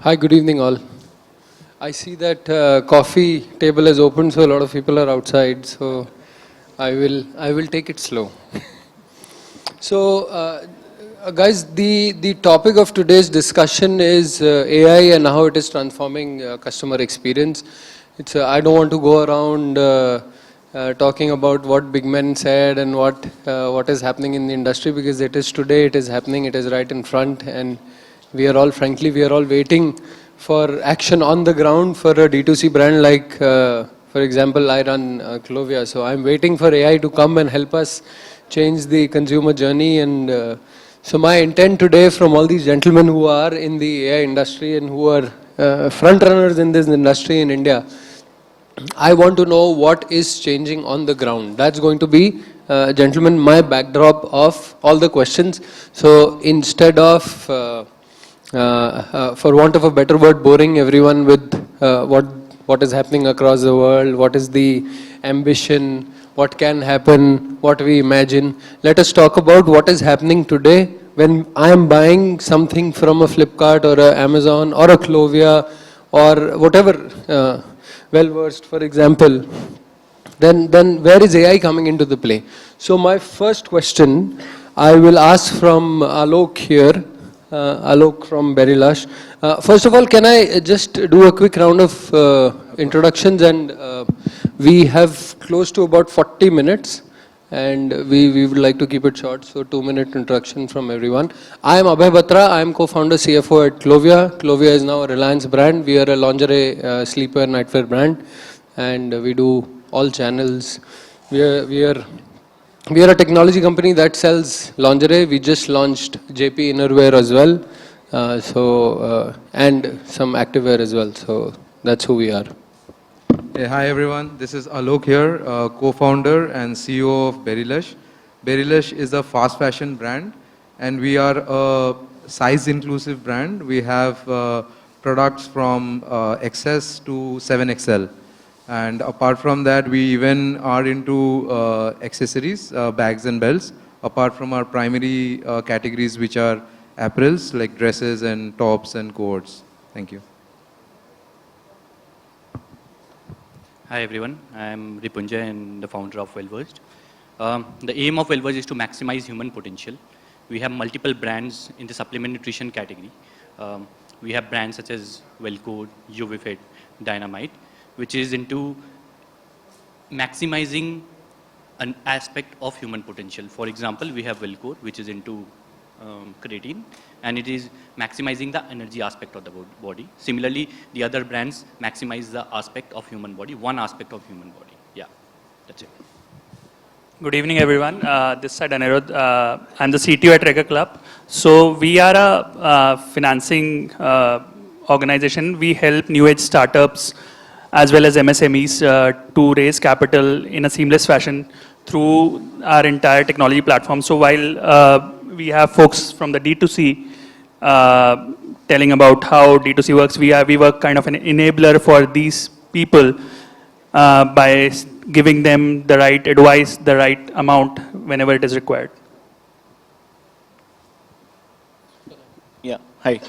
Hi, good evening all. I see that coffee table is open, so a lot of people are outside. So I will take it slow. So, guys, the topic of today's discussion is AI and how it is transforming customer experience. I don't want to go around talking about what big men said and what is happening in the industry, because it is today, it is happening, it is right in front, and we are all, frankly, we are all waiting for action on the ground for a D2C brand like, for example, I run Clovia. So I'm waiting for AI to come and help us change the consumer journey. And so my intent today from all these gentlemen who are in the AI industry and who are front runners in this industry in India, I want to know what is changing on the ground. That's going to be, gentlemen, my backdrop of all the questions. So instead of, for want of a better word, boring everyone with what is happening across the world, what is the ambition, what can happen, what we imagine, let us talk about what is happening today when I am buying something from a Flipkart or a Amazon or a Clovia or whatever, Wellversed, for example. Then where is AI coming into the play? So my first question I will ask from Alok here. Alok from Berrylush. First of all, can I just do a quick round of introductions? And we have close to about 40 minutes, and we would like to keep it short, so 2-minute introduction from everyone. I am Abhay Batra. I am co-founder, CFO at Clovia. Clovia is now a Reliance brand. We are a lingerie, sleepwear, nightwear brand, and we do all channels. We are a technology company that sells lingerie. We just launched JP Innerwear as well, and some activewear as well. So that's who we are. Hey, hi everyone, this is Alok here, co-founder and CEO of Berrylush. Berrylush is a fast fashion brand, and we are a size-inclusive brand. We have products from XS to 7XL. And apart from that, we even are into accessories, bags and belts, apart from our primary categories, which are apparels like dresses and tops and coats. Thank you. Hi everyone, I am Ripunjay and the founder of Wellversed. The aim of Wellversed is to maximize human potential. We have multiple brands in the supplement nutrition category. We have brands such as Wellcode, UVFit, Dynamite, which is into maximizing an aspect of human potential. For example, we have Wellcode, which is into creatine, and it is maximizing the energy aspect of the body. Similarly, the other brands maximize the aspect of human body, one aspect of human body. Yeah, that's it. Good evening, everyone. This side Anirudh. I'm the CTO at Recur. So we are a financing organization. We help new age startups as well as MSMEs to raise capital in a seamless fashion through our entire technology platform. So while we have folks from the D2C telling about how D2C works, we work kind of an enabler for these people by giving them the right advice, the right amount whenever it is required. Yeah, hi.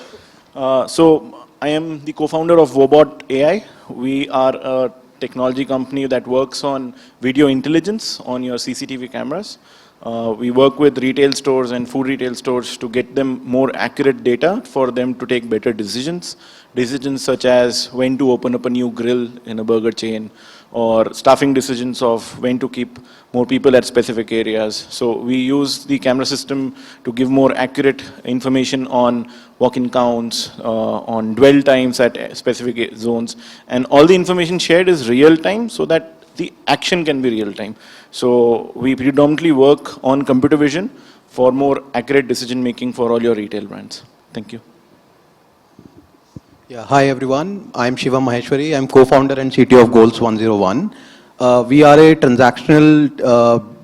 So I am the co-founder of Wobot AI. We are a technology company that works on video intelligence on your CCTV cameras. We work with retail stores and food retail stores to get them more accurate data for them to take better decisions. Decisions such as when to open up a new grill in a burger chain, or staffing decisions of when to keep more people at specific areas. So we use the camera system to give more accurate information on walk-in counts, on dwell times at specific zones. And all the information shared is real time so that the action can be real time. So we predominantly work on computer vision for more accurate decision making for all your retail brands. Thank you. Yeah, hi everyone. I'm Shivam Maheshwari. I'm co-founder and CTO of Goals 101. We are a transactional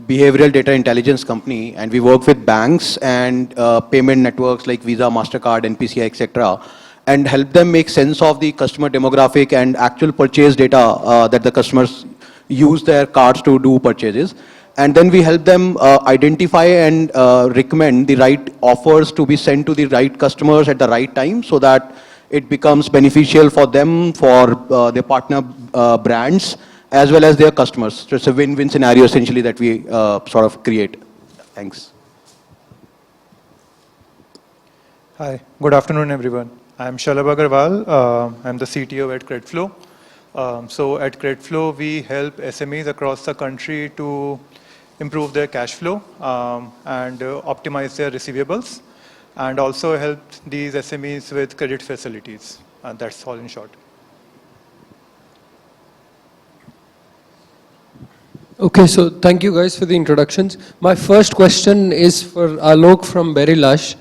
behavioral data intelligence company, and we work with banks and payment networks like Visa, MasterCard, NPCI, etc., and help them make sense of the customer demographic and actual purchase data that the customers use their cards to do purchases. And then we help them identify and recommend the right offers to be sent to the right customers at the right time, so that it becomes beneficial for them, for their partner brands, as well as their customers. So it's a win-win scenario essentially that we sort of create. Thanks. Hi, good afternoon, everyone. I'm Shalabh Aggarwal. I'm the CTO at Credflow. So at Credflow, we help SMEs across the country to improve their cash flow and optimize their receivables, and also help these SMEs with credit facilities. And that's all in short. Okay, so thank you guys for the introductions. My first question is for Alok from Berrylush.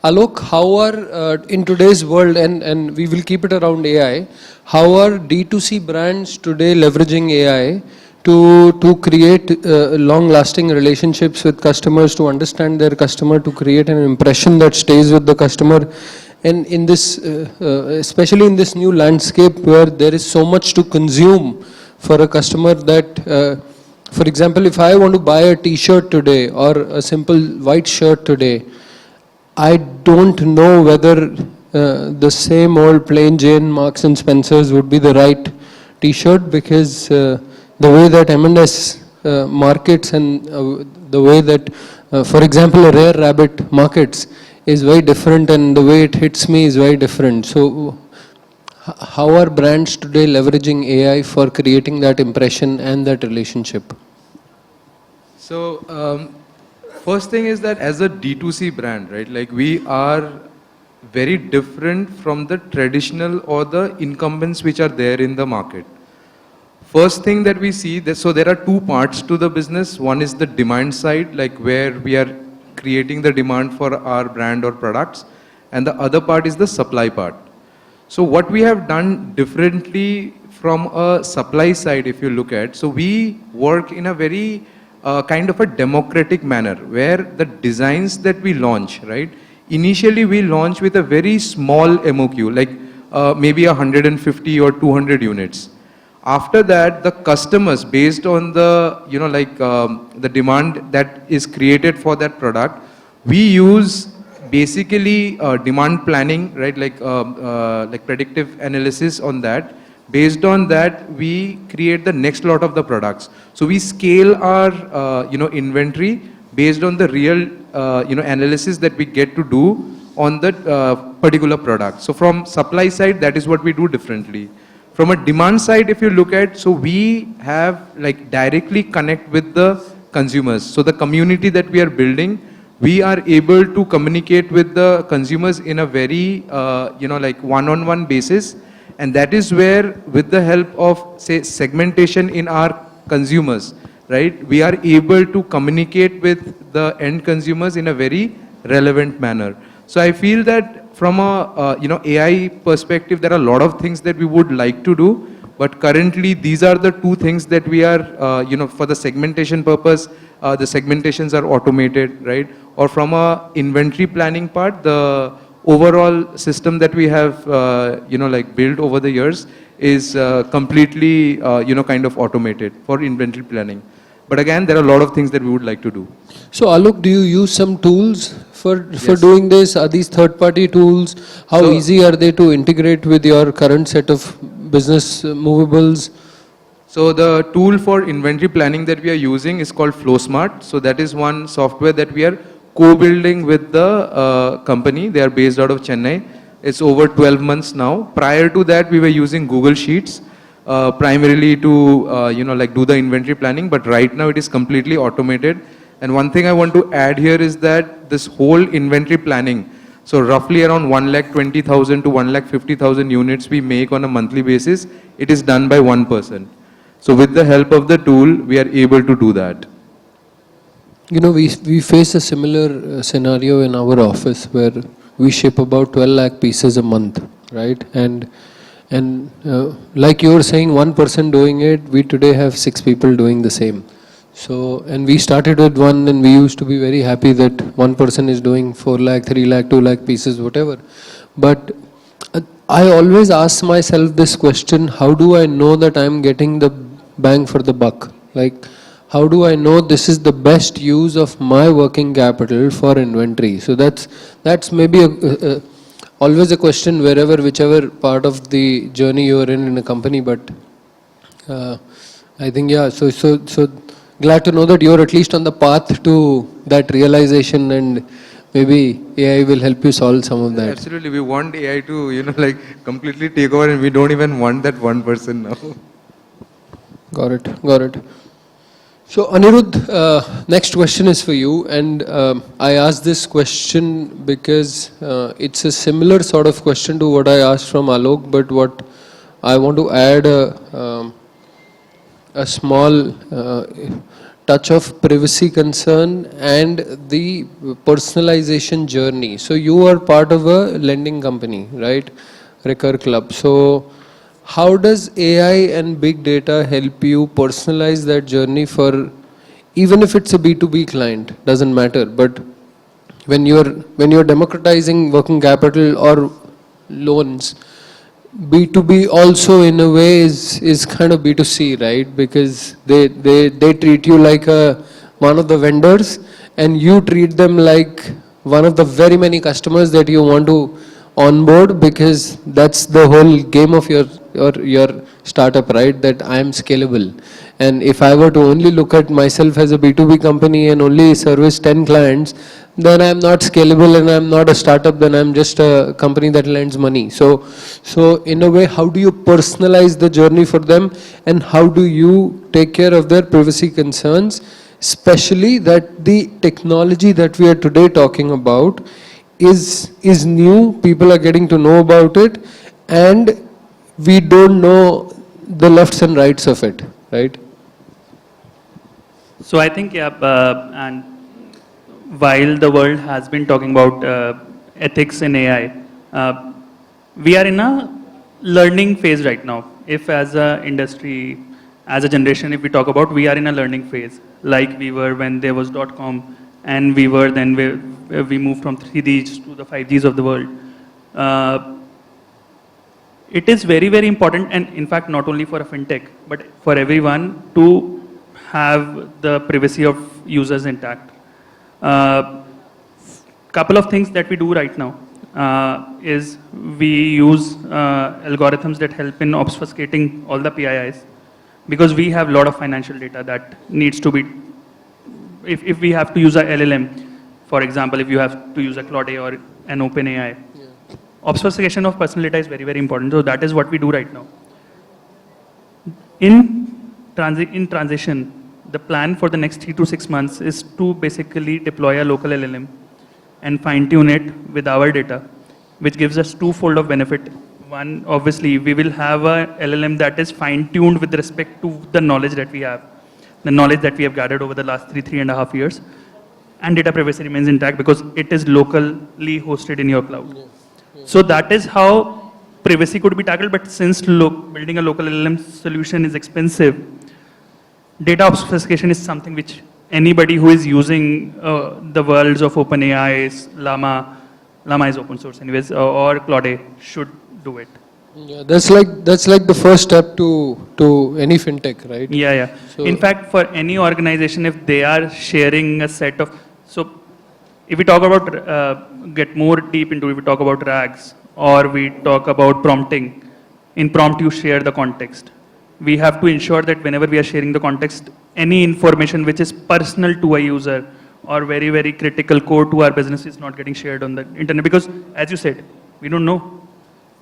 Alok, how are, in today's world, and we will keep it around AI, how are D2C brands today leveraging AI to create long-lasting relationships with customers, to understand their customer, to create an impression that stays with the customer? And in this, especially in this new landscape where there is so much to consume for a customer that, for example, if I want to buy a t-shirt today or a simple white shirt today, I don't know whether the same old plain Jane Marks and Spencers would be the right t-shirt, because the way that M&S markets and the way that, for example, a Rare Rabbit markets is very different, and the way it hits me is very different. So how are brands today leveraging AI for creating that impression and that relationship? So, first thing is that as a D2C brand, right, like we are very different from the traditional or the incumbents which are there in the market. First thing that we see, that, so there are two parts to the business. One is the demand side, like where we are creating the demand for our brand or products, and the other part is the supply part. So what we have done differently from a supply side, if you look at, so we work in a very kind of a democratic manner, where the designs that we launch, right, initially we launch with a very small MOQ, like maybe 150 or 200 units. After that, the customers, based on the, you know, like the demand that is created for that product, we use basically demand planning, right, like predictive analysis on that. Based on that, we create the next lot of the products. So we scale our, you know, inventory based on the real, you know, analysis that we get to do on that particular product. So from supply side, that is what we do differently. From a demand side, if you look at, so we have like directly connect with the consumers. So the community that we are building, we are able to communicate with the consumers in a very, you know, like one-on-one basis. And that is where, with the help of, say, segmentation in our consumers, right, we are able to communicate with the end consumers in a very relevant manner. So I feel that from a, you know, AI perspective, there are a lot of things that we would like to do, but currently these are the two things that we are, you know, for the segmentation purpose, the segmentations are automated, right? Or from a inventory planning part, the overall system that we have, you know, like built over the years is completely, you know, kind of automated for inventory planning. But again, there are a lot of things that we would like to do. So Alok, do you use some tools for Yes. doing this? Are these third-party tools? How So- easy are they to integrate with your current set of business movables? So the tool for inventory planning that we are using is called FlowSmart. So that is one software that we are co-building with the company. They are based out of Chennai. It's over 12 months now. Prior to that, we were using Google Sheets primarily to, you know, like do the inventory planning. But right now it is completely automated. And one thing I want to add here is that this whole inventory planning, so roughly around 1,20,000 to 1,50,000 units we make on a monthly basis, it is done by one person. So with the help of the tool, we are able to do that. You know, we face a similar scenario in our office where we ship about 12 lakh pieces a month, right? And like you were saying, one person doing it, we today have 6 people doing the same. So, and we started with one, and we used to be very happy that one person is doing 4 lakh, 3 lakh, 2 lakh pieces, whatever. But I always ask myself this question: how do I know that I'm getting the bang for the buck? Like, how do I know this is the best use of my working capital for inventory? So that's maybe always a question wherever, whichever part of the journey you are in a company, but I think, yeah, so glad to know that you're at least on the path to that realization, and maybe AI will help you solve some of that. Absolutely, we want AI to, like completely take over, and we don't even want that one person now. Got it. So Anirudh, next question is for you, and I asked this question because it's a similar sort of question to what I asked from Alok, but what I want to add a small touch of privacy concern and the personalization journey. So you are part of a lending company, right? Recur Club. So how does AI and big data help you personalize that journey for, even if it's a B2B client, doesn't matter, but when you're democratizing working capital or loans, B2B also in a way is kind of B2C, right? Because they treat you like one of the vendors, and you treat them like one of the very many customers that you want to onboard, because that's the whole game of your startup, right? That I am scalable. And if I were to only look at myself as a B2B company and only service 10 clients, then I'm not scalable and I'm not a startup, then I'm just a company that lends money. So in a way, how do you personalize the journey for them, and how do you take care of their privacy concerns, especially that the technology that we are today talking about is new, people are getting to know about it, and we don't know the lefts and rights of it, right? So I think, yeah, and while the world has been talking about ethics in AI, we are in a learning phase right now. If as a industry, as a generation, if we talk about, we are in a learning phase, like we were when there was .com, and we were then we moved from 3Gs to the 5Gs of the world. It is very, very important, and in fact, not only for a fintech, but for everyone to have the privacy of users intact. Couple of things that we do right now is we use algorithms that help in obfuscating all the PIIs, because we have a lot of financial data that needs to be, if we have to use a LLM, for example, if you have to use a Clovia or an OpenAI, obfuscation of personal data is very, very important. So that is what we do right now. In transition, the plan for the next 3 to 6 months is to basically deploy a local LLM and fine tune it with our data, which gives us twofold of benefit. One, obviously, we will have a LLM that is fine tuned with respect to the knowledge that we have, the knowledge that we have gathered over the last 3.5 years, and data privacy remains intact because it is locally hosted in your cloud. So that is how privacy could be tackled, but since building a local LLM solution is expensive, data obfuscation is something which anybody who is using the worlds of OpenAI, Llama is open source anyways, or Cloud should do it. Yeah, that's like the first step to any fintech, right? Yeah. So in fact, for any organization, if they are sharing a set of, so if we talk about, get more deep into, if we talk about RAGs, or we talk about prompting, in prompt you share the context. We have to ensure that whenever we are sharing the context, any information which is personal to a user or very, very critical core to our business is not getting shared on the internet. Because as you said, we don't know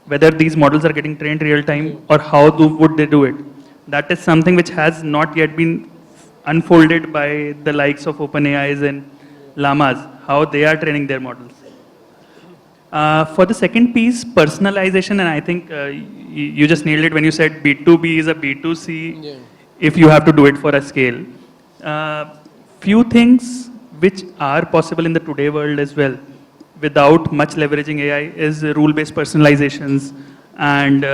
whether these models are getting trained real time or how would they do it. That is something which has not yet been unfolded by the likes of OpenAIs and Llamas, how they are training their models. For the second piece, personalization, and I think you just nailed it when you said B2B is a B2C, if you have to do it for a scale. Few things which are possible in the today world as well, without much leveraging AI, is rule-based personalizations and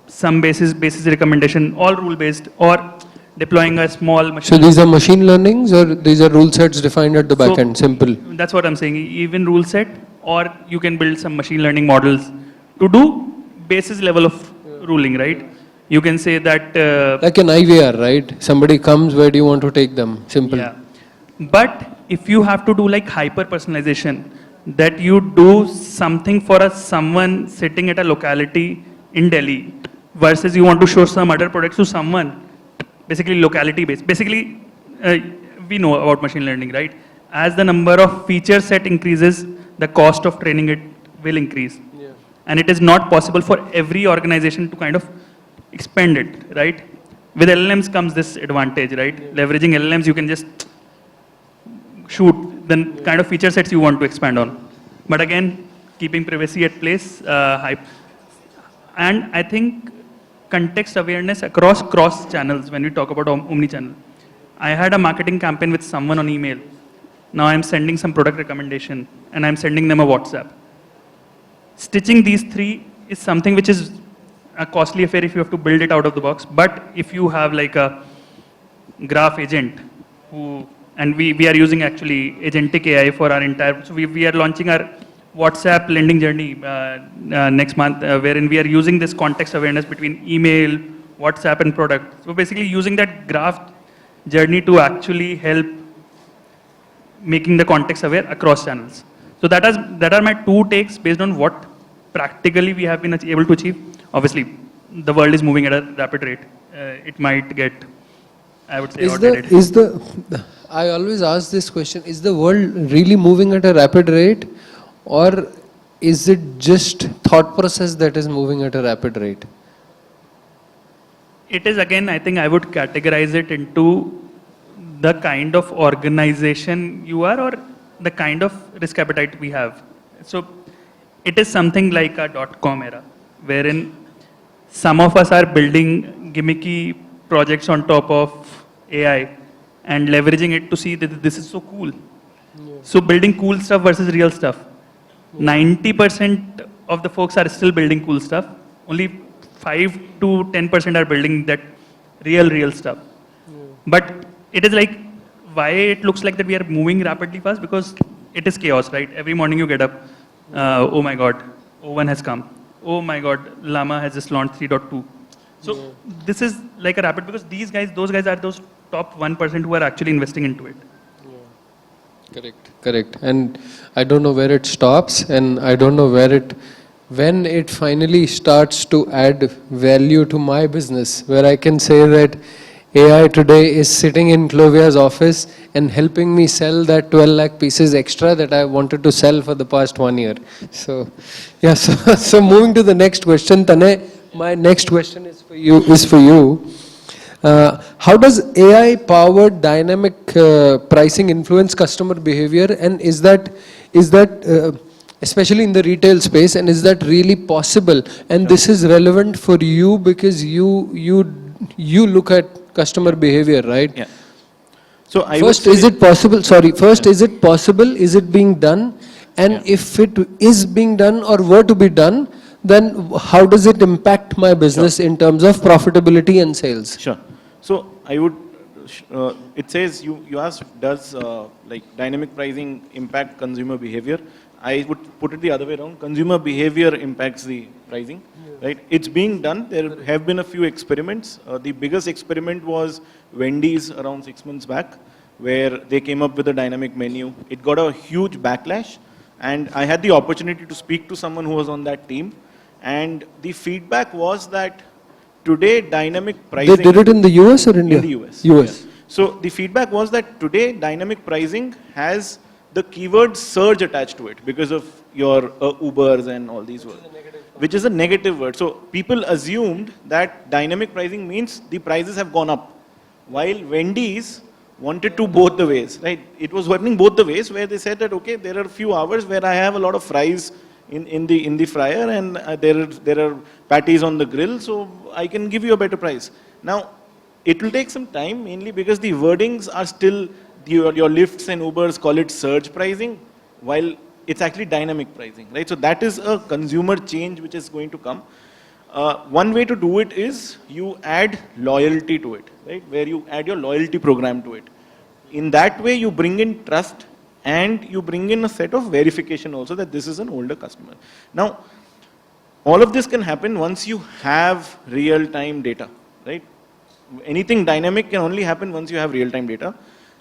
some basis recommendation, all rule-based, or deploying a small machine. So these are machine learnings, or these are rule sets defined at the back end, simple? That's what I'm saying, even rule set, or you can build some machine learning models to do basis level of ruling, right? You can say that... like an IVR, right? Somebody comes, where do you want to take them? Simple. Yeah. But if you have to do like hyper personalization, that you do something for someone sitting at a locality in Delhi versus you want to show some other products to someone, basically locality based. Basically, we know about machine learning, right? As the number of feature set increases, the cost of training it will increase. Yeah. And it is not possible for every organization to kind of expand it, right? With LLMs comes this advantage, right? Yeah. Leveraging LLMs, you can just shoot the kind of feature sets you want to expand on. But again, keeping privacy at place, and I think context awareness across cross channels when we talk about omni-channel. I had a marketing campaign with someone on email. Now I'm sending some product recommendation and I'm sending them a WhatsApp. Stitching these three is something which is a costly affair if you have to build it out of the box. But if you have like a graph agent who, and we are using actually agentic AI for our entire, so we are launching our WhatsApp lending journey next month, wherein we are using this context awareness between email, WhatsApp and product. So basically using that graph journey to actually help making the context aware across channels. So that are my two takes based on what practically we have been able to achieve. Obviously, the world is moving at a rapid rate. It might get, I would say, outdated. I always ask this question, is the world really moving at a rapid rate, or is it just thought process that is moving at a rapid rate? It is, again, I think I would categorize it into the kind of organization you are or the kind of risk appetite we have. So it is something like a .com era, wherein some of us are building gimmicky projects on top of AI and leveraging it to see that this is so cool. Yeah. So building cool stuff versus real stuff. 90% of the folks are still building cool stuff. Only 5 to 10% are building that real stuff. Yeah. But it is like, why it looks like that we are moving rapidly fast? Because it is chaos, right? Every morning you get up, oh my God, O1 has come. Oh my God, Llama has just launched 3.2. So this is like a rapid, because these guys, those guys are those top 1% who are actually investing into it. Correct. And I don't know where it stops, and I don't know when it finally starts to add value to my business, where I can say that AI today is sitting in Clovia's office and helping me sell that 12 lakh pieces extra that I wanted to sell for the past 1 year. So, yeah, so moving to the next question, Tanay, my next question is for you. How does AI-powered dynamic pricing influence customer behavior, and is that especially in the retail space, and is that really possible? And this is relevant for you because you look at customer behavior, right? Yeah. So I first, is it possible? Sorry. First, is it possible? Is it being done? And if it is being done or were to be done, then how does it impact my business in terms of profitability and sales? Sure. So I would, it says you asked, does like dynamic pricing impact consumer behavior? I would put it the other way around. Consumer behavior impacts the pricing, right? It's being done. There have been a few experiments. The biggest experiment was Wendy's around 6 months back, where they came up with a dynamic menu. It got a huge backlash, and I had the opportunity to speak to someone who was on that team, and the feedback was that today dynamic pricing... They did it in the US or India? In the US. US. Yeah. So the feedback was that today dynamic pricing has the keyword surge attached to it because of your Ubers and all these words, which is a negative word. So people assumed that dynamic pricing means the prices have gone up, while Wendy's wanted to both the ways, right? It was working both the ways, where they said that, okay, there are a few hours where I have a lot of fries in the fryer, and there are patties on the grill, so I can give you a better price. Now, it will take some time, mainly because the wordings are still, your Lyfts and Ubers call it surge pricing, while it's actually dynamic pricing, right? So that is a consumer change which is going to come. One way to do it is you add loyalty to it, right? Where you add your loyalty program to it. In that way, you bring in trust, and you bring in a set of verification also that this is an older customer. Now, all of this can happen once you have real-time data, right? Anything dynamic can only happen once you have real-time data.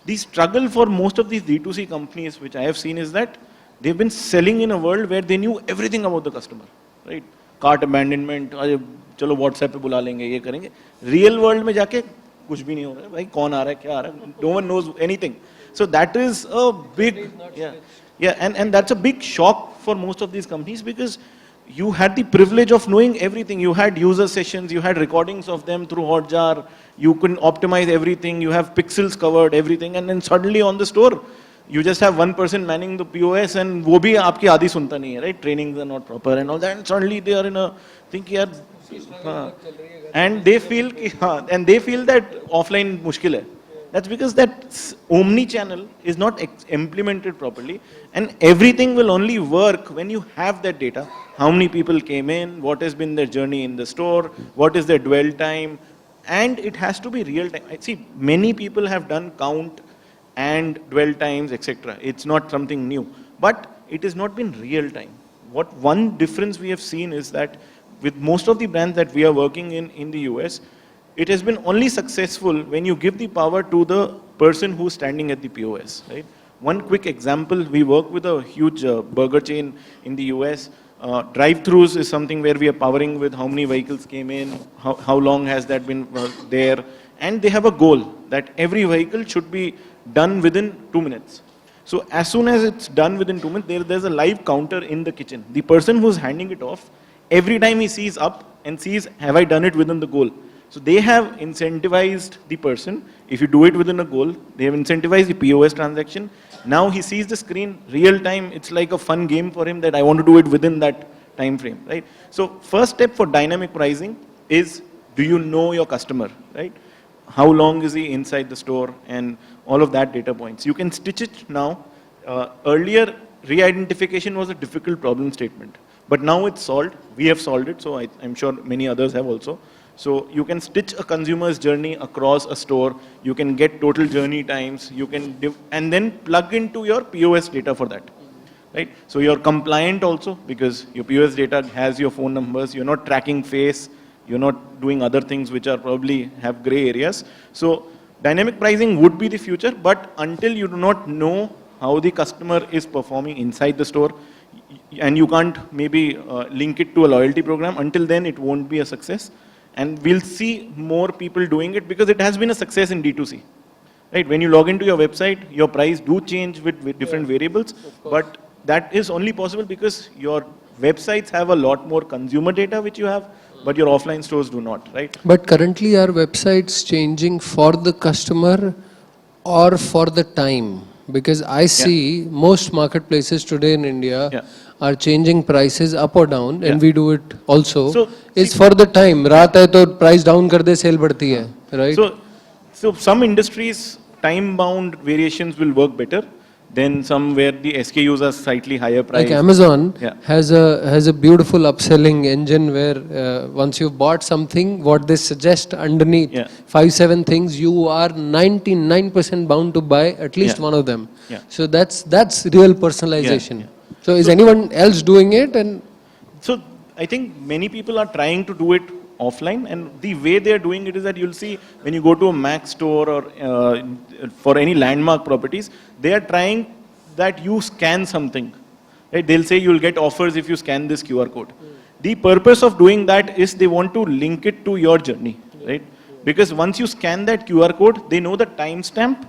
The struggle for most of these D2C companies, which I have seen, is that they've been selling in a world where they knew everything about the customer, right? Cart abandonment, चलो WhatsApp पे बुला लेंगे, ये करेंगे. Real world में जाके कुछ भी नहीं हो रहा है, भाई कौन आ रहा है, क्या आ रहा है, no one knows anything. So that is a big, and that's a big shock for most of these companies because you had the privilege of knowing everything. You had user sessions, you had recordings of them through Hotjar, you can optimize everything, you have pixels covered, everything, and then suddenly on the store, you just have one person manning the POS and वो भी आपकी आधी सुनता नहीं है, right? Trainings are not proper and all that, and suddenly they are in a think यार, and they feel that offline मुश्किल है. That's because that omni-channel is not implemented properly, and everything will only work when you have that data. How many people came in, what has been their journey in the store, what is their dwell time, and it has to be real time. I see many people have done count and dwell times, etc. It's not something new, but it has not been real time. What one difference we have seen is that with most of the brands that we are working in the US, it has been only successful when you give the power to the person who's standing at the POS, right? One quick example, we work with a huge burger chain in the US. Drive-thrus is something where we are powering with how many vehicles came in, how long has that been there, and they have a goal that every vehicle should be done within 2 minutes. So as soon as it's done within 2 minutes, there's a live counter in the kitchen. The person who's handing it off, every time he sees up and sees, have I done it within the goal? So they have incentivized the person. If you do it within a goal, they have incentivized the POS transaction. Now he sees the screen real time. It's like a fun game for him that I want to do it within that time frame, right? So first step for dynamic pricing is, do you know your customer, right? How long is he inside the store and all of that data points. You can stitch it now. Earlier, re-identification was a difficult problem statement, but now it's solved. We have solved it, so I'm sure many others have also. So you can stitch a consumer's journey across a store. You can get total journey times. You can and then plug into your POS data for that, right? So you're compliant also because your POS data has your phone numbers. You're not tracking face. You're not doing other things which are probably have gray areas. So dynamic pricing would be the future, but until you do not know how the customer is performing inside the store, and you can't maybe link it to a loyalty program, until then it won't be a success. And we'll see more people doing it because it has been a success in D2C. Right? When you log into your website, your price do change with different variables, but that is only possible because your websites have a lot more consumer data which you have, but your offline stores do not, right? But currently are websites changing for the customer or for the time? Because I see most marketplaces today in India are changing prices up or down, and we do it also. So it's for the time. Raat hai to price down kar de, sale badhti hai, right? So some industries time-bound variations will work better than some where the SKUs are slightly higher price. Like Amazon has a beautiful upselling engine where once you've bought something, what they suggest underneath 5-7 things, you are 99% bound to buy at least one of them. So that's real personalization. So is anyone else doing it? And so I think many people are trying to do it offline, and the way they are doing it is that you'll see when you go to a Mac store or for any landmark properties, they are trying that you scan something. Right? They'll say you'll get offers if you scan this QR code. The purpose of doing that is they want to link it to your journey, right? Because once you scan that QR code, they know the timestamp,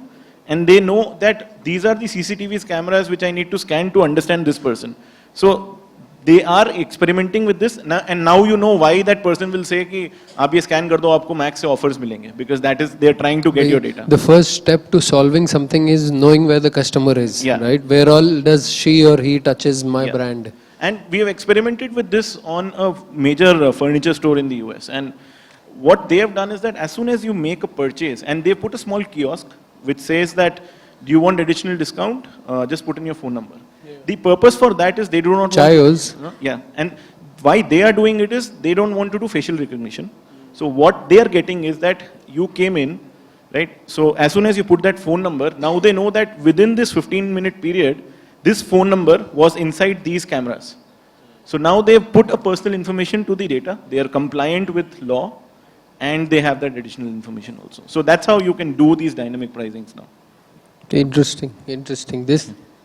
and they know that these are the CCTV cameras which I need to scan to understand this person. So they are experimenting with this, and now you know why that person will say कि आप ये scan कर दो, आपको max से offers मिलेंगे, because that is they are trying to get your data. The first step to solving something is knowing where the customer is, right? Where all does she or he touches my brand. And we have experimented with this on a major furniture store in the US, and what they have done is that as soon as you make a purchase, and they put a small kiosk which says that, do you want additional discount? Just put in your phone number. The purpose for that is they do not want and why they are doing it is they don't want to do facial recognition. So what they are getting is that you came in, right? So as soon as you put that phone number, now they know that within this 15-minute period, this phone number was inside these cameras. So now they have put a personal information to the data. They are compliant with law, and they have that additional information also. So that's how you can do these dynamic pricings now. Interesting.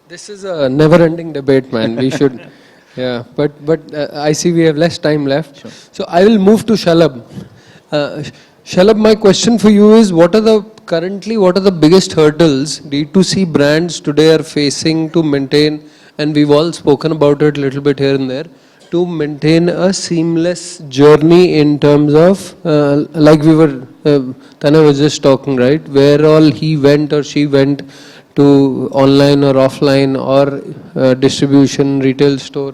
This is a never-ending debate, man. We should, yeah. But I see we have less time left. Sure. So I will move to Shalabh. Shalabh, my question for you is: what are the biggest hurdles D2C brands today are facing to maintain? And we've all spoken about it a little bit here and there, to maintain a seamless journey in terms of, like we were, Tanay was just talking, right? Where all he went or she went to online or offline or distribution, retail store.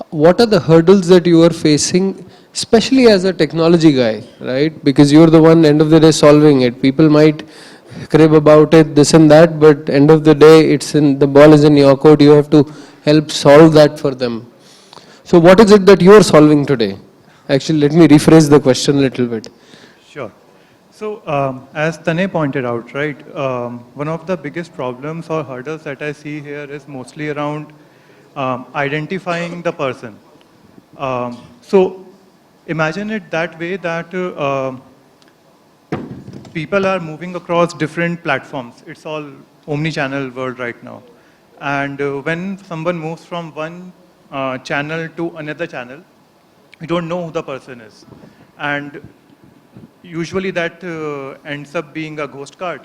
What are the hurdles that you are facing, especially as a technology guy, right? Because you're the one, end of the day, solving it. People might crib about it, this and that, but end of the day, the ball is in your court. You have to help solve that for them. So what is it that you are solving today? Actually, let me rephrase the question a little bit. Sure. So, as Tanay pointed out, right, one of the biggest problems or hurdles that I see here is mostly around identifying the person. So, imagine it that way that people are moving across different platforms. It's all omni-channel world right now. And when someone moves from one channel to another channel, you don't know who the person is. And usually that ends up being a ghost card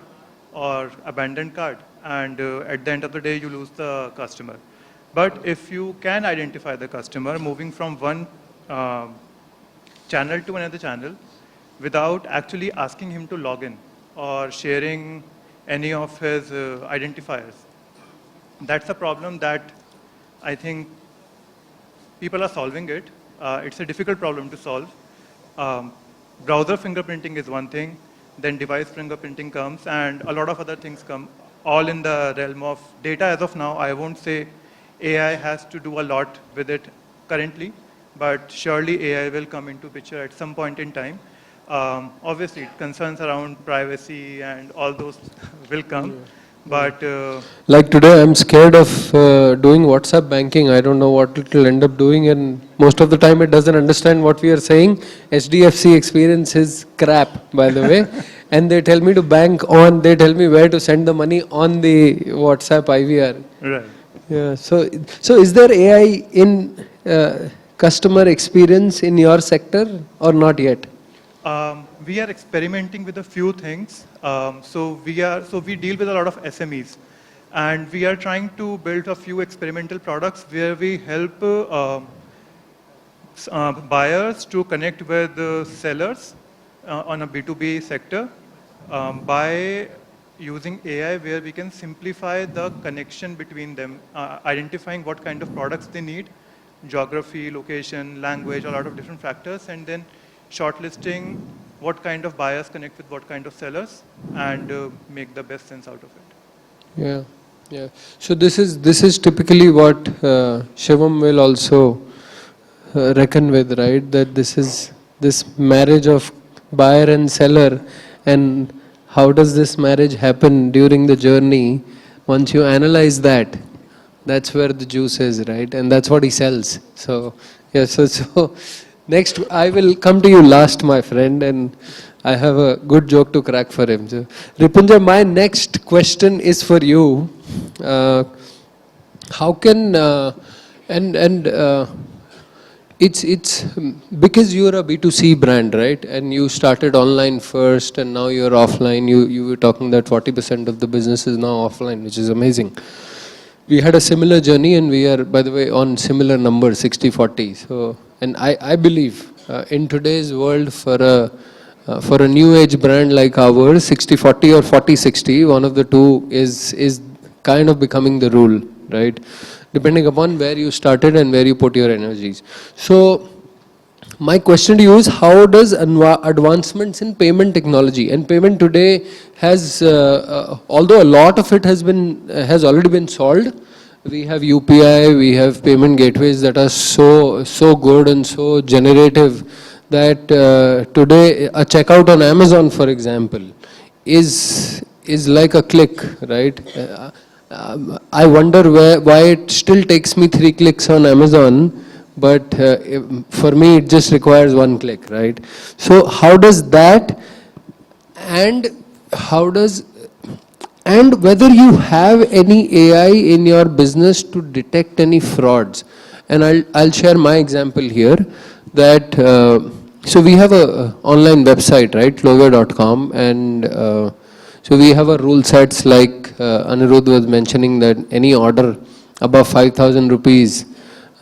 or abandoned card. And at the end of the day, you lose the customer. But if you can identify the customer moving from one channel to another channel without actually asking him to log in or sharing any of his identifiers, that's a problem that I think people are solving it. It's a difficult problem to solve. Browser fingerprinting is one thing, then device fingerprinting comes, and a lot of other things come, all in the realm of data. As of now, I won't say AI has to do a lot with it currently, but surely AI will come into picture at some point in time. Obviously, concerns around privacy and all those will come. But like today, I'm scared of doing WhatsApp banking. I don't know what it will end up doing, and most of the time it doesn't understand what we are saying. HDFC experience is crap, by the way. And they tell me to bank on, they tell me where to send the money on the WhatsApp IVR. right. Yeah. So is there AI in customer experience in your sector or not yet? We are experimenting with a few things. So we deal with a lot of SMEs, and we are trying to build a few experimental products where we help buyers to connect with sellers on a B2B sector by using AI, where we can simplify the connection between them, identifying what kind of products they need, geography, location, language, a lot of different factors, and then shortlisting what kind of buyers connect with what kind of sellers, and make the best sense out of it. Yeah, yeah. So this is typically what Shivam will also reckon with, right? That this marriage of buyer and seller, and how does this marriage happen during the journey? Once you analyze that, that's where the juice is, right? And that's what he sells. So yeah. So next, I will come to you last, my friend, and I have a good joke to crack for him. So, Ripunjay, my next question is for you. How can it's because you're a B2C brand, right? And you started online first, and now you're offline. You were talking that 40% of the business is now offline, which is amazing. We had a similar journey, and we are, by the way, on similar numbers, 60-40. So, and I believe in today's world, for a new age brand like ours, 60-40 or 40-60, one of the two is kind of becoming the rule, right? Depending upon where you started and where you put your energies. So my question to you is, how does advancements in payment technology, and payment today has, although a lot of it has already been solved. We have UPI, we have payment gateways that are so good and so generative that today a checkout on Amazon, for example, is like a click, right? I wonder why it still takes me 3 clicks on Amazon, but for me it just requires 1 click, right? So how does that, and how does and whether you have any AI in your business to detect any frauds. And I'll share my example here that, so we have a online website, right, Clovia.com, and so we have a rule sets like Anirudh was mentioning that any order above 5,000 rupees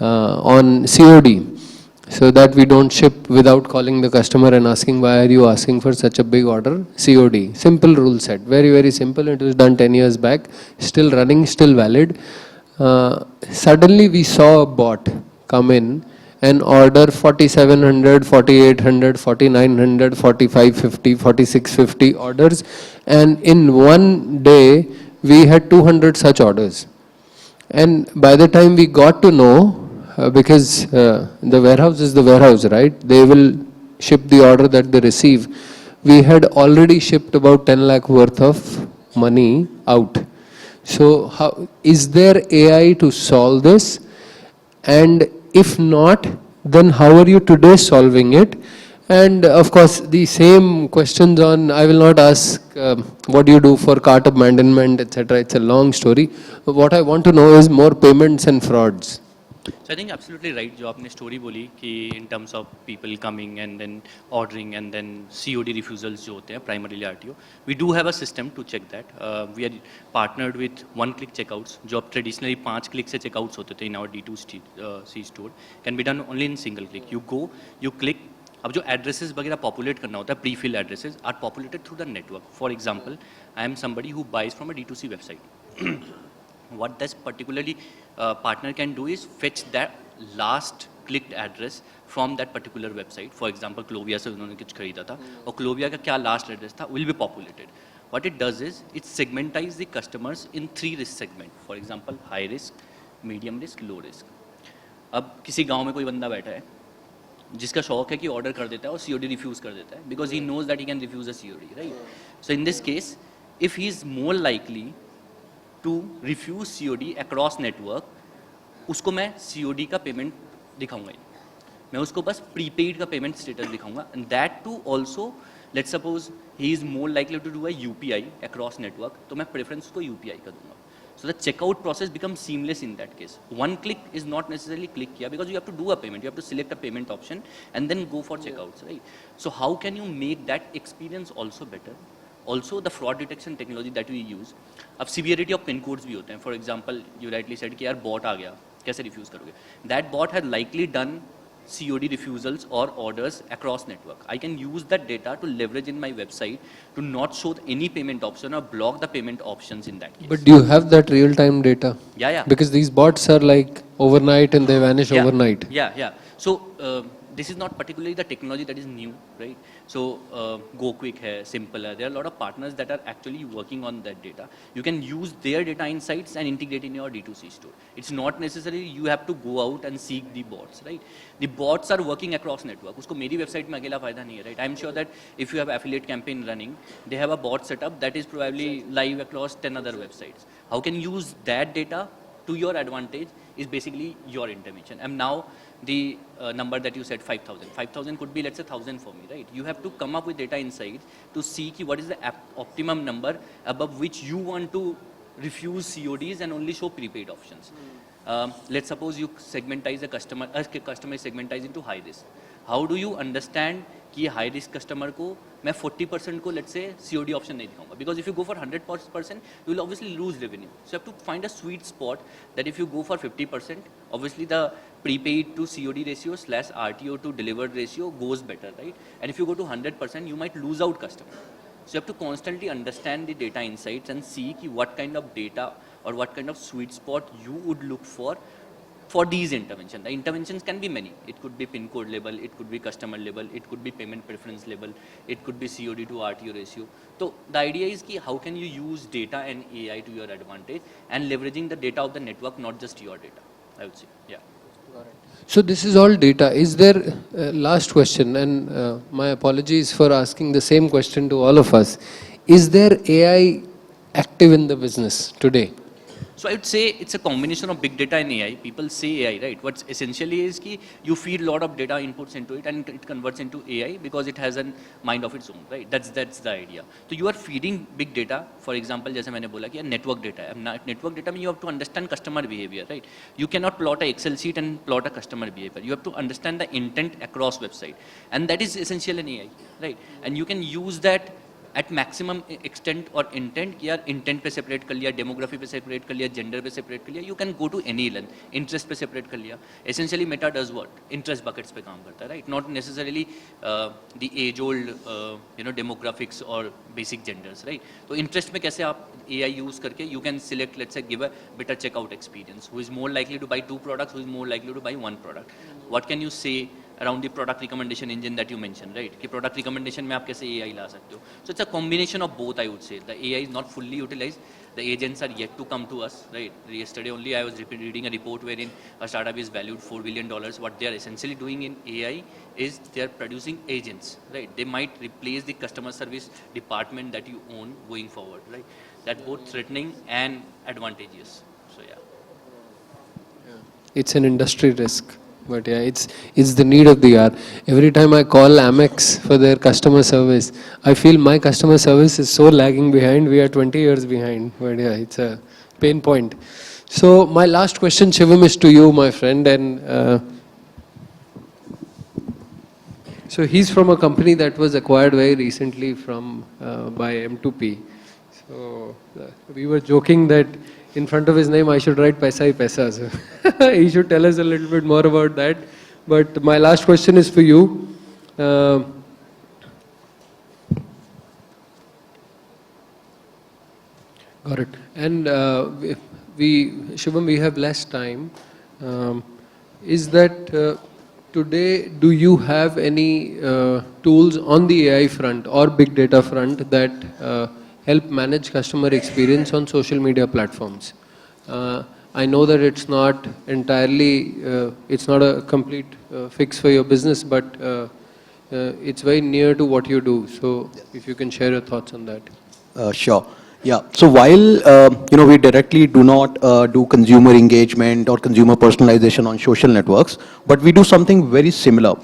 on COD, so that we don't ship without calling the customer and asking why are you asking for such a big order, COD. Simple rule set, very, very simple. It was done 10 years back, still running, still valid. Suddenly we saw a bot come in and order 4,700, 4,800, 4,900, 4,550, 4,650 orders, and in one day we had 200 such orders. And by the time we got to know, because the warehouse is the warehouse, right? They will ship the order that they receive. We had already shipped about 10 lakh worth of money out. So how, is there AI to solve this? And if not, then how are you today solving it? And of course, the same questions on, I will not ask what do you do for cart abandonment, etc. It's a long story. But what I want to know is more payments and frauds. So I think absolutely right जो आपने story बोली कि in terms of people coming and then ordering and then COD refusals जो होते हैं primarily RTO, we do have a system to check that. We are partnered with one-click checkouts जो अब traditionally 5 click से checkouts होते थे in our D2C store can be done only in single click. You go, you click. अब जो addresses वगैरह populate करना होता है pre-fill addresses are populated through the network. For example, I am somebody who buys from a D2C website. What this particularly partner can do is fetch that last clicked address from that particular website. For example, Clovia से उन्होंने कुछ खरीदा था और Clovia का क्या last address था will be populated. What it does is it segmentize the customers in 3 risk segment. For example, high risk, medium risk, low risk. अब किसी गांव में कोई बंदा बैठा है जिसका शौक है कि ऑर्डर कर देता है और COD रिफ्यूज कर देता है because he knows that he can refuse a COD, right? So in this case, if he is more likely to refuse COD across network, उसको मैं COD का पेमेंट दिखाऊंगा ही, मैं उसको बस प्रीपेड का पेमेंट स्टेटस दिखाऊंगा. And that too also let's suppose he is more likely to do a UPI across network, तो मैं प्रेफरेंस उसको UPI का दूंगा. So the checkout process becomes seamless in that case. One click is not necessarily click here because you have to do a payment. You have to select a payment option and then go for checkouts, right? So how can you make that experience also better? Also the fraud detection technology that we use. अब severity of pin codes भी होते हैं. For example, you rightly said कि यार bot आ गया, कैसे refuse करोगे? That bot had likely done COD refusals or orders across network. I can use that data to leverage in my website to not show any payment option or block the payment options in that case. But do you have that real-time data? Yeah. Because these bots are like overnight and they vanish overnight. Yeah. So this is not particularly the technology that is new, right? So Go Quick hai, Simple hai. There are a lot of partners that are actually working on that data. You can use their data insights and integrate in your D2C store. It's not necessarily you have to go out and seek the bots, right? The bots are working across network. उसको मेरी website में अकेला फायदा नहीं है, right? I'm sure that if you have affiliate campaign running, they have a bot setup that is probably live across 10 other websites. How can you use that data to your advantage is basically your intervention. And now the number that you said 5,000. 5,000 could be let's say 1,000 for me, right? You have to come up with data insights to see what is the optimum number above which you want to refuse CODs and only show prepaid options. Let's suppose you segmentize a customer is segmentized into high risk. How do you understand कि high risk customer को मैं 40% को let's say COD option नहीं दिखाऊंगा? Because if you go for 100%, you will obviously lose revenue. So you have to find a sweet spot that if you go for 50%, obviously the prepaid to COD ratio / RTO to delivered ratio goes better, right? And if you go to 100%, you might lose out customer. So you have to constantly understand the data insights and see what kind of data or what kind of sweet spot you would look for these interventions. The interventions can be many. It could be pin code level, it could be customer level, it could be payment preference level, it could be COD to RTO ratio. So the idea is how can you use data and AI to your advantage and leveraging the data of the network, not just your data, I would say. Yeah. So this is all data. Is there, last question, and my apologies for asking the same question to all of us. Is there AI active in the business today? So I would say it's a combination of big data and AI. People say AI, right? What's essentially is कि you feed a lot of data inputs into it and it converts into AI because it has a mind of its own, right? That's the idea. So you are feeding big data. For example, जैसे मैंने बोला कि network data. Network data means you have to understand customer behavior, right? You cannot plot a Excel sheet and plot a customer behavior. You have to understand the intent across website, and that is essential in AI, right? And you can use that at maximum extent or intent कि यार intent पे separate कर लिया, demography पे separate कर लिया, gender पे separate कर लिया, you can go to any length, interest पे separate कर लिया. Essentially Meta does what? Interest buckets पे काम करता है, right? Not necessarily the age-old demographics or basic genders, right? तो interest में कैसे आप AI use करके you can select, let's say, give a better checkout experience. Who is more likely to buy 2 products? Who is more likely to buy 1 product? What can you say around the product recommendation engine that you mentioned, right? कि product recommendation में आप कैसे AI ला सकते हो? So it's a combination of both, I would say. The AI is not fully utilized. The agents are yet to come to us, right? Yesterday only I was reading a report wherein a startup is valued $4 billion. What they are essentially doing in AI is they are producing agents, right? They might replace the customer service department that you own going forward, right? That's both threatening and advantageous. So yeah. It's an industry risk. But yeah, it's the need of the hour. Every time I call Amex for their customer service, I feel my customer service is so lagging behind. We are 20 years behind. But yeah, it's a pain point. So my last question, Shivam, is to you, my friend. And so he's from a company that was acquired very recently by M2P. So we were joking that in front of his name, I should write Paisa hi Paisa. So he should tell us a little bit more about that. But my last question is for you. Got it. And Shivam, we have less time. Is that today, do you have any tools on the AI front or big data front that help manage customer experience on social media platforms? I know that it's not entirely, it's not a complete fix for your business, but it's very near to what you do. So if you can share your thoughts on that. Sure. Yeah. So while we directly do not do consumer engagement or consumer personalization on social networks, but we do something very similar.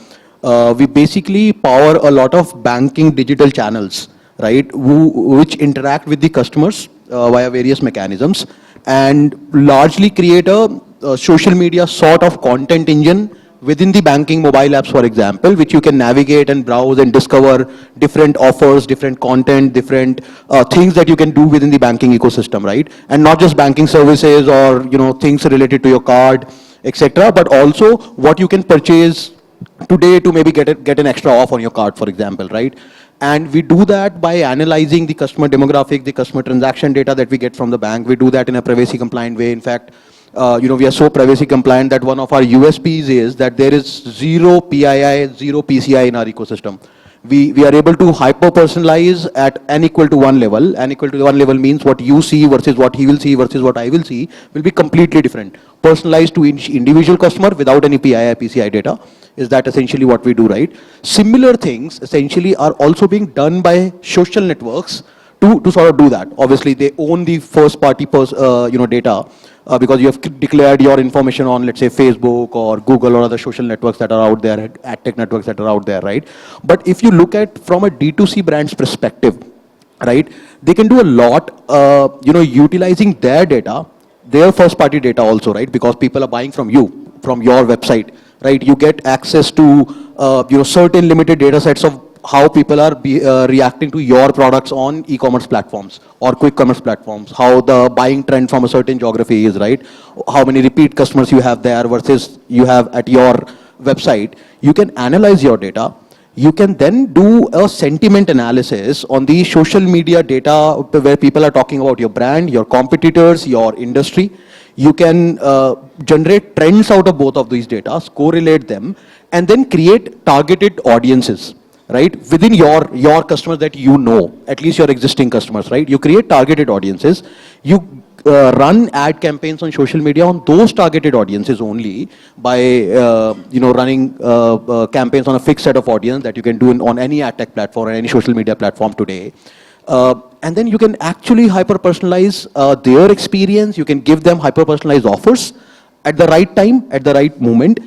We basically power a lot of banking digital channels, right, which interact with the customers via various mechanisms and largely create a social media sort of content engine within the banking mobile apps, for example, which you can navigate and browse and discover different offers, different content, different things that you can do within the banking ecosystem, right? And not just banking services or things related to your card, etc., but also what you can purchase today to maybe get an extra off on your card, for example, right? And we do that by analyzing the customer demographic, the customer transaction data that we get from the bank. We do that in a privacy compliant way. In fact, we are so privacy compliant that one of our USPs is that there is zero PII, zero PCI in our ecosystem. We are able to hyper-personalize at n equal to 1 level. N equal to 1 level means what you see versus what he will see versus what I will see will be completely different. Personalized to each individual customer without any PII, PCI data. Is that essentially what we do, right? Similar things essentially are also being done by social networks to sort of do that. Obviously, they own the first-party data because you have declared your information on, let's say, Facebook or Google or other social networks that are out there, ad tech networks that are out there, right? But if you look at from a D2C brand's perspective, right, they can do a lot, utilizing their data, their first-party data also, right? Because people are buying from you, from your website, right? You get access to, certain limited data sets of how people are reacting to your products on e-commerce platforms or quick commerce platforms, how the buying trend from a certain geography is, right? How many repeat customers you have there versus you have at your website. You can analyze your data. You can then do a sentiment analysis on the social media data where people are talking about your brand, your competitors, your industry. You can generate trends out of both of these data, correlate them, and then create targeted audiences, right? Within your customers that you know, at least your existing customers, right? You create targeted audiences. You run ad campaigns on social media on those targeted audiences only by, running campaigns on a fixed set of audience that you can do on any ad tech platform or any social media platform today. And then you can actually hyper-personalize their experience. You can give them hyper-personalized offers at the right time, at the right moment.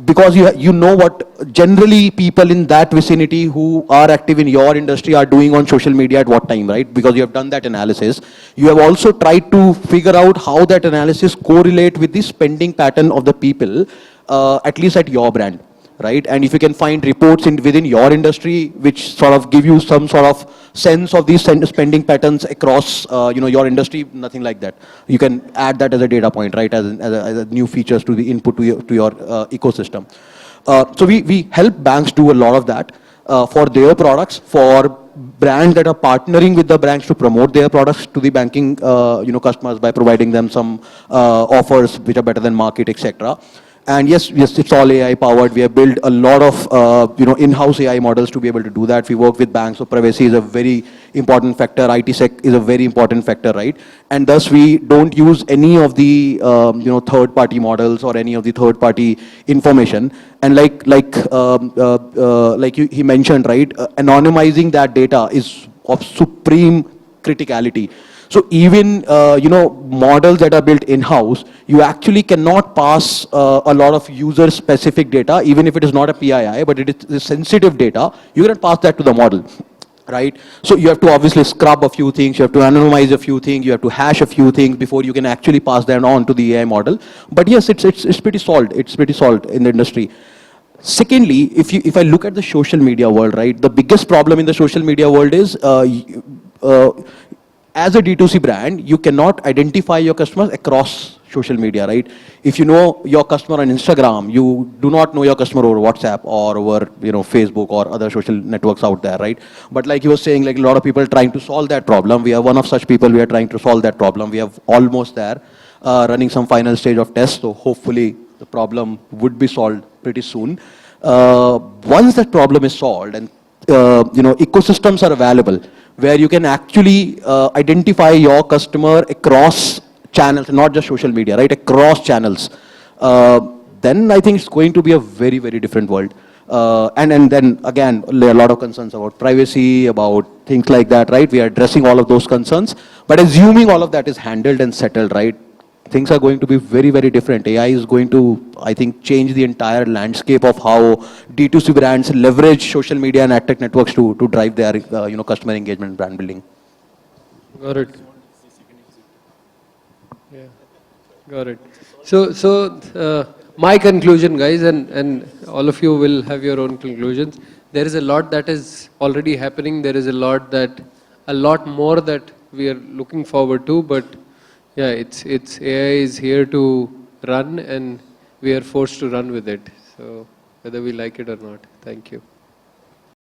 Because you know what generally people in that vicinity who are active in your industry are doing on social media at what time, right? Because you have done that analysis. You have also tried to figure out how that analysis correlate with the spending pattern of the people, at least at your brand, right? And if you can find reports within your industry which sort of give you some sort of sense of these spending patterns across your industry, nothing like that. You can add that as a data point, right? As a new features to the input to your ecosystem. So we help banks do a lot of that for their products, for brands that are partnering with the banks to promote their products to the banking customers by providing them some offers which are better than market, etc. And yes, it's all AI powered. We have built a lot of in-house AI models to be able to do that. We work with banks, so privacy is a very important factor. IT-sec is a very important factor, right? And thus we don't use any of the third-party models or any of the third-party information. And like he mentioned, right, anonymizing that data is of supreme criticality. So even models that are built in-house, you actually cannot pass a lot of user-specific data, even if it is not a PII, but it is sensitive data. You cannot pass that to the model, right? So you have to obviously scrub a few things, you have to anonymize a few things, you have to hash a few things before you can actually pass that on to the AI model. But yes, it's pretty solved. It's pretty solved in the industry. Secondly, if I look at the social media world, right, the biggest problem in the social media world is as a D2C brand, you cannot identify your customers across social media, right? If you know your customer on Instagram, you do not know your customer over WhatsApp or over Facebook or other social networks out there, right? But like you were saying, like a lot of people trying to solve that problem. We are one of such people. We are trying to solve that problem. We have almost there, running some final stage of tests. So hopefully the problem would be solved pretty soon. Once that problem is solved and ecosystems are available, where you can actually identify your customer across channels, not just social media, right? Across channels. Then I think it's going to be a very, very different world. And then again, a lot of concerns about privacy, about things like that, right? We are addressing all of those concerns, but assuming all of that is handled and settled, right? Things are going to be very, very different. AI is going to, I think, change the entire landscape of how D2C brands leverage social media and ad tech networks to drive their customer engagement and brand building. Got it. Yeah, got it. So my conclusion, guys, and all of you will have your own conclusions. There is a lot that is already happening. There is a lot more that we are looking forward to, but yeah, it's AI is here to run and we are forced to run with it. So whether we like it or not. Thank you.